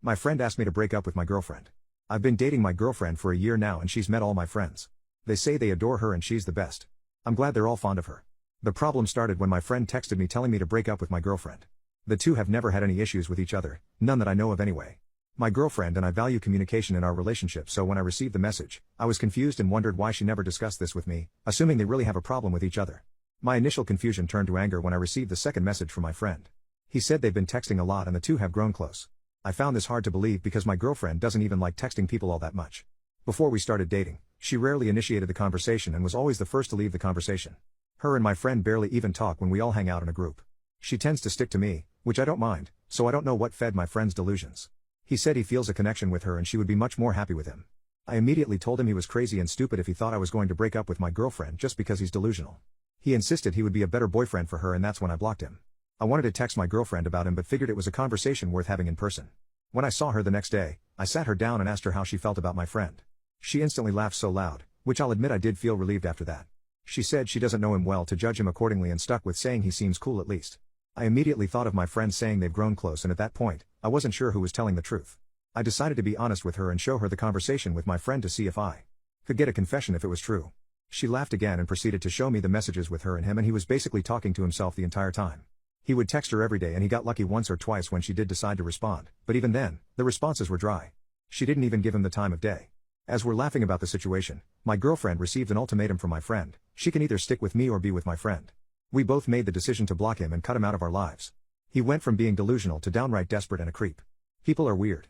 My friend asked me to break up with my girlfriend. I've been dating my girlfriend for a year now and she's met all my friends. They say they adore her and she's the best. I'm glad they're all fond of her. The problem started when my friend texted me telling me to break up with my girlfriend. The two have never had any issues with each other, none that I know of anyway. My girlfriend and I value communication in our relationship, so when I received the message, I was confused and wondered why she never discussed this with me, assuming they really have a problem with each other. My initial confusion turned to anger when I received the second message from my friend. He said they've been texting a lot and the two have grown close. I found this hard to believe because my girlfriend doesn't even like texting people all that much. Before we started dating, she rarely initiated the conversation and was always the first to leave the conversation. Her and my friend barely even talk when we all hang out in a group. She tends to stick to me, which I don't mind, so I don't know what fed my friend's delusions. He said he feels a connection with her and she would be much more happy with him. I immediately told him he was crazy and stupid if he thought I was going to break up with my girlfriend just because he's delusional. He insisted he would be a better boyfriend for her and that's when I blocked him. I wanted to text my girlfriend about him but figured it was a conversation worth having in person. When I saw her the next day, I sat her down and asked her how she felt about my friend. She instantly laughed so loud, which I'll admit I did feel relieved after that. She said she doesn't know him well to judge him accordingly and stuck with saying he seems cool at least. I immediately thought of my friend saying they've grown close and at that point, I wasn't sure who was telling the truth. I decided to be honest with her and show her the conversation with my friend to see if I could get a confession if it was true. She laughed again and proceeded to show me the messages with her and him, and he was basically talking to himself the entire time. He would text her every day and he got lucky once or twice when she did decide to respond, but even then, the responses were dry. She didn't even give him the time of day. As we're laughing about the situation, my girlfriend received an ultimatum from my friend. She can either stick with me or be with my friend. We both made the decision to block him and cut him out of our lives. He went from being delusional to downright desperate and a creep. People are weird.